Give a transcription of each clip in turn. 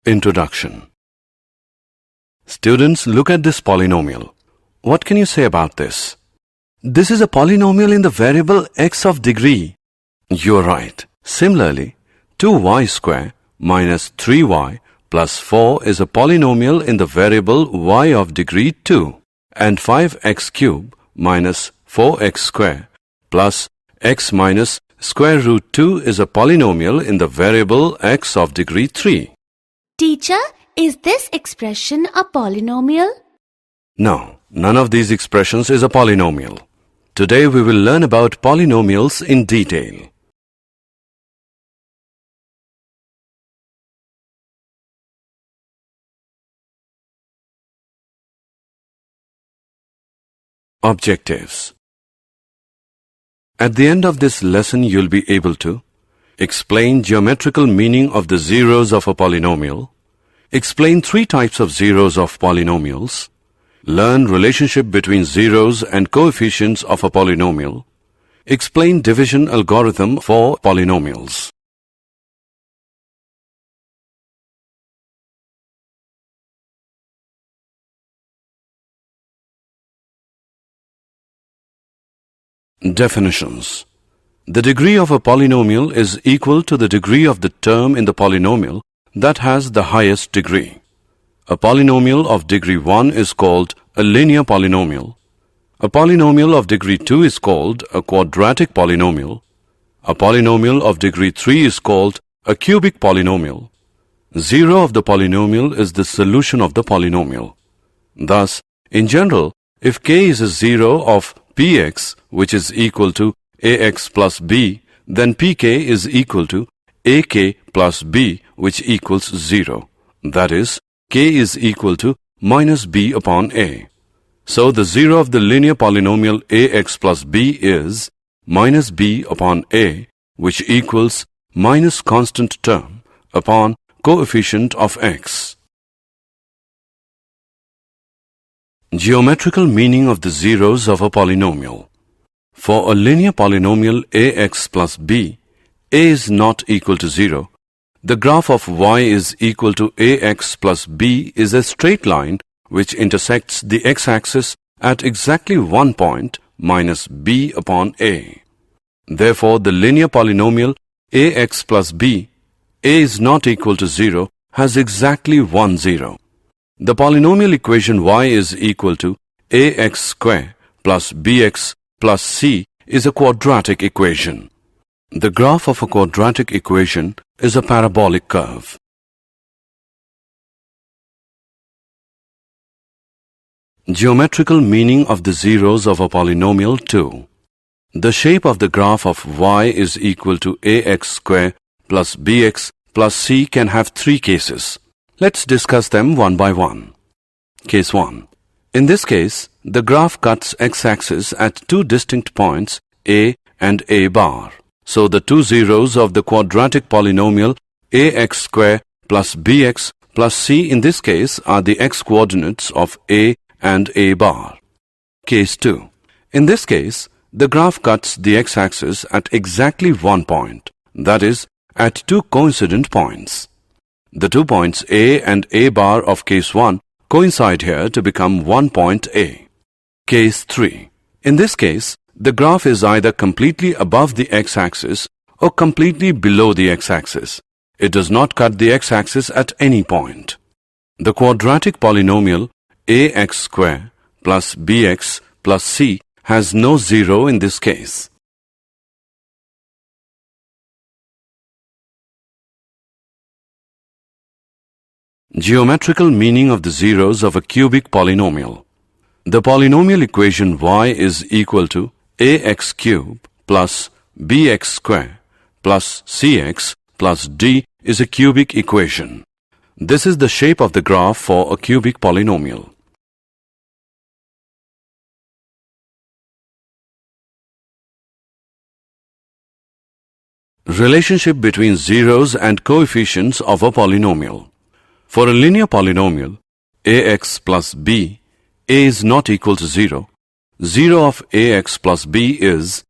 Introduction. Students, look at this polynomial. What can you say about this? This is a polynomial in the variable x of degree. You're right. Similarly, 2y square minus 3y plus 4 is a polynomial in the variable y of degree 2. And 5x cube minus 4x square plus x minus square root 2 is a polynomial in the variable x of degree 3. Teacher, is this expression a polynomial? No, none of these expressions is a polynomial. Today we will learn about polynomials in detail. Objectives. At the end of this lesson, you'll be able to explain geometrical meaning of the zeros of a polynomial, explain 3 types of zeros of polynomials, learn relationship between zeros and coefficients of a polynomial, explain division algorithm for polynomials. Definitions. The degree of a polynomial is equal to the degree of the term in the polynomial that has the highest degree. A polynomial of degree 1 is called a linear polynomial. A polynomial of degree 2 is called a quadratic polynomial. A polynomial of degree 3 is called a cubic polynomial. 0 of the polynomial is the solution of the polynomial. Thus, in general, if k is a 0 of px, which is equal to ax plus b, then pk is equal to ak plus b, which equals 0. That is, k is equal to minus b upon a. So the 0 of the linear polynomial ax plus b is minus b upon a, which equals minus constant term upon coefficient of x. Geometrical meaning of the zeros of a polynomial. For a linear polynomial ax plus b, a is not equal to 0. The graph of y is equal to ax plus b is a straight line which intersects the x-axis at exactly one point minus b upon a. Therefore, the linear polynomial ax plus b, a is not equal to 0, has exactly 1 0. The polynomial equation y is equal to ax square plus bx plus c is a quadratic equation. The graph of a quadratic equation is a parabolic curve. Geometrical meaning of the zeros of a polynomial 2. The shape of the graph of y is equal to ax square plus bx plus c can have 3 cases. Let's discuss them one by one. Case 1. In this case, the graph cuts x-axis at 2 distinct points a and a bar. So the 2 zeros of the quadratic polynomial ax square plus bx plus c in this case are the x-coordinates of a and a bar. Case 2. In this case, the graph cuts the x-axis at exactly one point, that is, at 2 coincident points. The 2 points a and a bar of case 1 coincide here to become one point a. Case 3. In this case, the graph is either completely above the x-axis or completely below the x-axis. It does not cut the x-axis at any point. The quadratic polynomial ax square plus bx plus c has no 0 in this case. Geometrical meaning of the zeros of a cubic polynomial. The polynomial equation y is equal to ax cube plus bx square plus cx plus d is a cubic equation. This is the shape of the graph for a cubic polynomial. Relationship between zeros and coefficients of a polynomial. For a linear polynomial, ax plus b, a is not equal to 0. 0 of ax plus b is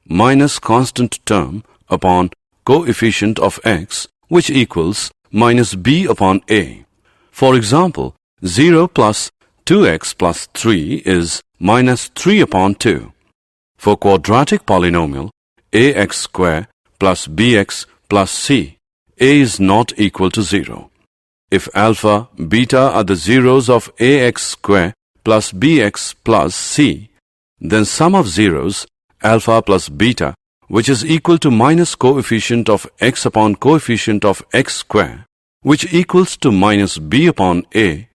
minus constant term upon coefficient of x, which equals minus b upon a. For example, 0 plus 2x plus 3 is minus 3 upon 2. For quadratic polynomial ax square plus bx plus c, a is not equal to 0. If alpha, beta are the zeros of ax square plus bx plus c, then sum of zeros, alpha plus beta, which is equal to minus coefficient of x upon coefficient of x square, which equals to minus b upon a,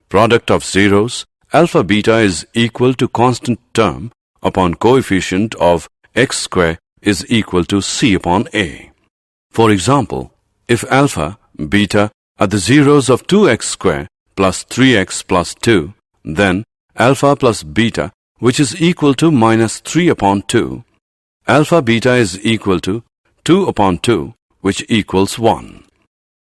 product of zeros, alpha beta is equal to constant term upon coefficient of x square is equal to c upon a. For example, if alpha, beta are the zeros of 2x square plus 3x plus 2, then alpha plus beta, which is equal to minus 3 upon 2, alpha beta is equal to 2 upon 2, which equals 1.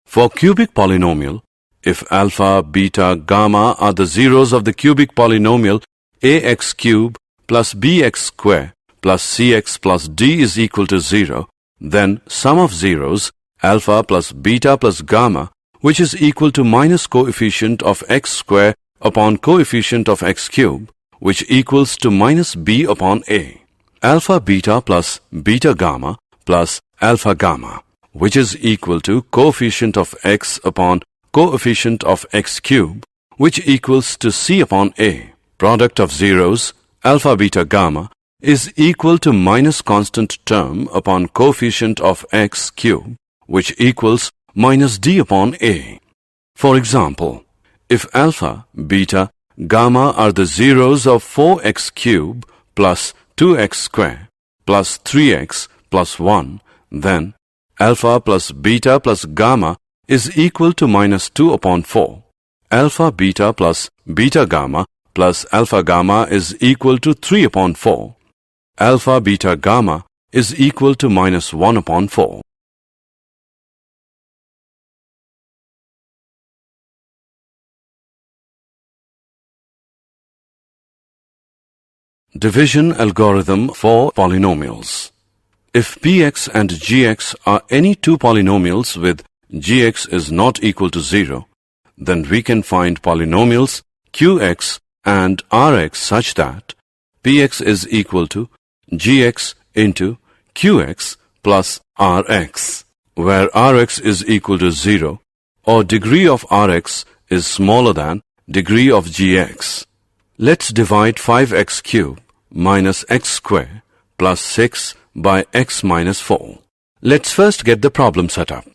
For cubic polynomial, if alpha, beta, gamma are the zeros of the cubic polynomial ax cube plus bx square plus cx plus d is equal to 0, then sum of zeros, alpha plus beta plus gamma, which is equal to minus coefficient of x square upon coefficient of x cube, which equals to minus b upon a. Alpha beta plus beta gamma plus alpha gamma, which is equal to coefficient of x upon coefficient of x cube, which equals to c upon a. Product of zeros, alpha beta gamma, is equal to minus constant term upon coefficient of x cube, which equals minus d upon a. For example, if alpha, beta, gamma are the zeros of 4x cube plus 2x square plus 3x plus 1, then alpha plus beta plus gamma is equal to minus 2 upon 4. Alpha beta plus beta gamma plus alpha gamma is equal to 3 upon 4. Alpha beta gamma is equal to minus 1 upon 4. Division algorithm for polynomials. If px and gx are any two polynomials with gx is not equal to 0, then we can find polynomials qx and rx such that px is equal to gx into qx plus rx, where rx is equal to 0 or degree of rx is smaller than degree of gx. Let's divide 5x cubed minus x square plus 6 by x minus 4. Let's first get the problem set up.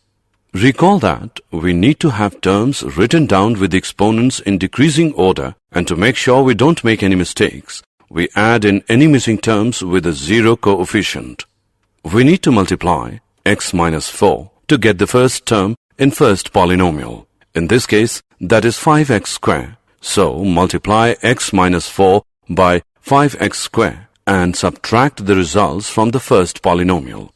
Recall that we need to have terms written down with the exponents in decreasing order, and to make sure we don't make any mistakes, we add in any missing terms with a 0 coefficient. We need to multiply x minus 4 to get the first term in first polynomial. In this case, that is 5x square. So multiply x minus 4 by 5x square and subtract the results from the first polynomial.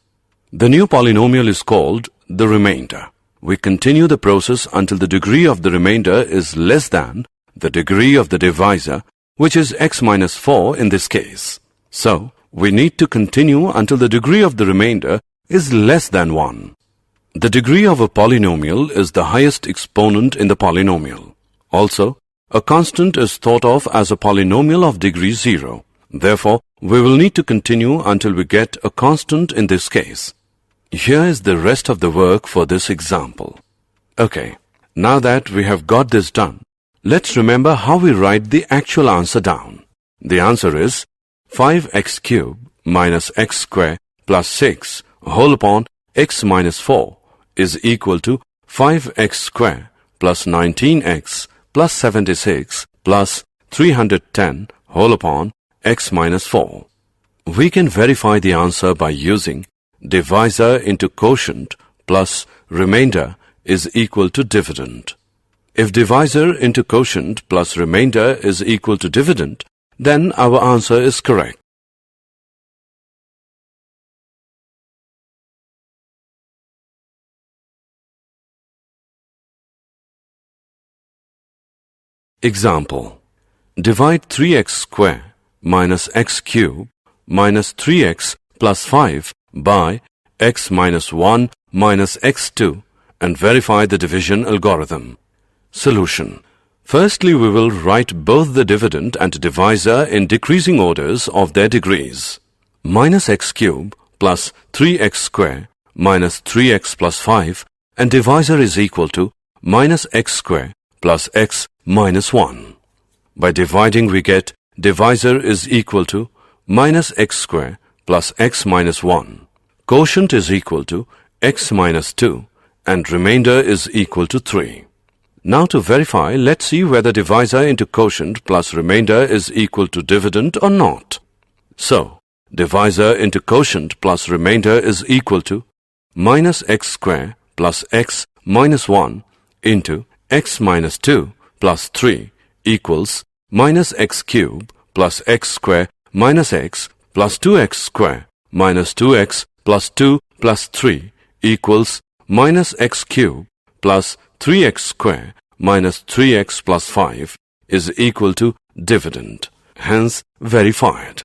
The new polynomial is called the remainder. We continue the process until the degree of the remainder is less than the degree of the divisor, which is x minus 4 in this case. So, we need to continue until the degree of the remainder is less than 1. The degree of a polynomial is the highest exponent in the polynomial. Also, a constant is thought of as a polynomial of degree 0. Therefore, we will need to continue until we get a constant in this case. Here is the rest of the work for this example. Okay, now that we have got this done, let's remember how we write the actual answer down. The answer is 5x cubed minus x square plus 6 whole upon x minus 4 is equal to 5x square plus 19x plus 76 plus 310 whole upon x minus 4. We can verify the answer by using divisor into quotient plus remainder is equal to dividend. If divisor into quotient plus remainder is equal to dividend, then our answer is correct. Example: divide 3x square minus x cube minus 3x plus 5 by x minus 1 minus x2 and verify the division algorithm. Solution. Firstly, we will write both the dividend and divisor in decreasing orders of their degrees. Minus x cube plus 3x square minus 3x plus 5, and divisor is equal to minus x square plus x minus 1. By dividing, we get divisor is equal to minus x square plus x minus 1. Quotient is equal to x minus 2 and remainder is equal to 3. Now to verify, let's see whether divisor into quotient plus remainder is equal to dividend or not. So, divisor into quotient plus remainder is equal to minus x square plus x minus 1 into x minus 2 plus 3 equals minus x cube plus x square minus x plus 2x square minus 2x plus 2 plus 3 equals minus x cube plus 3x square minus 3x plus 5 is equal to dividend. Hence, verified.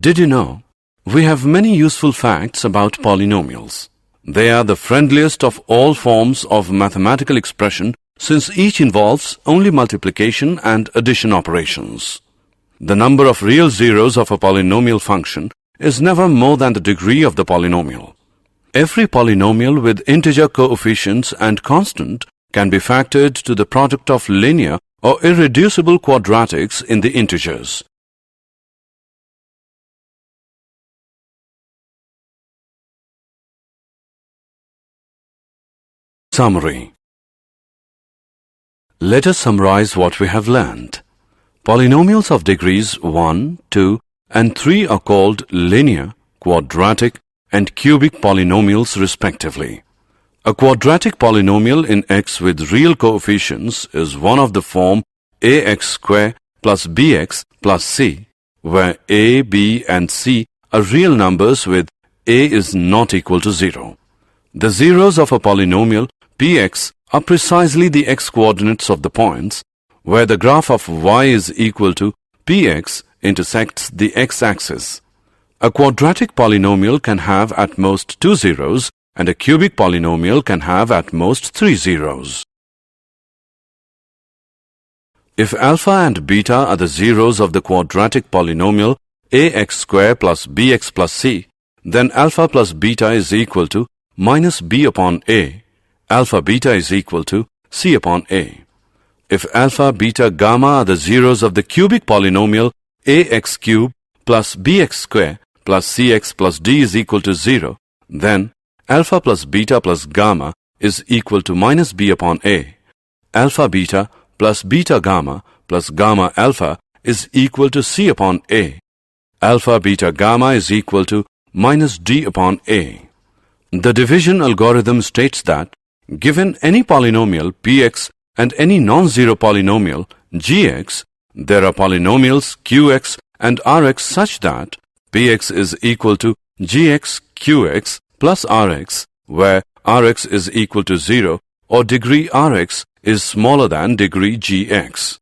Did you know? We have many useful facts about polynomials. They are the friendliest of all forms of mathematical expression since each involves only multiplication and addition operations. The number of real zeros of a polynomial function is never more than the degree of the polynomial. Every polynomial with integer coefficients and constant can be factored to the product of linear or irreducible quadratics in the integers. Summary. Let us summarize what we have learned. Polynomials of degrees 1, 2, and 3 are called linear, quadratic, and cubic polynomials respectively. A quadratic polynomial in x with real coefficients is one of the form ax square plus bx plus c, where a, b, and c are real numbers with a is not equal to 0. The zeros of a polynomial px are precisely the x-coordinates of the points where the graph of y is equal to px intersects the x-axis. A quadratic polynomial can have at most 2 zeros and a cubic polynomial can have at most 3 zeros. If alpha and beta are the zeros of the quadratic polynomial ax square plus bx plus c, then alpha plus beta is equal to minus b upon a. Alpha beta is equal to c upon a. If alpha, beta, gamma are the zeros of the cubic polynomial ax cube plus bx square plus cx plus d is equal to 0, then alpha plus beta plus gamma is equal to minus b upon a. Alpha beta plus beta gamma plus gamma alpha is equal to c upon a. Alpha beta gamma is equal to minus d upon a. The division algorithm states that given any polynomial px and any non-zero polynomial gx, there are polynomials qx and rx such that px is equal to gx qx plus rx, where rx is equal to 0 or degree rx is smaller than degree gx.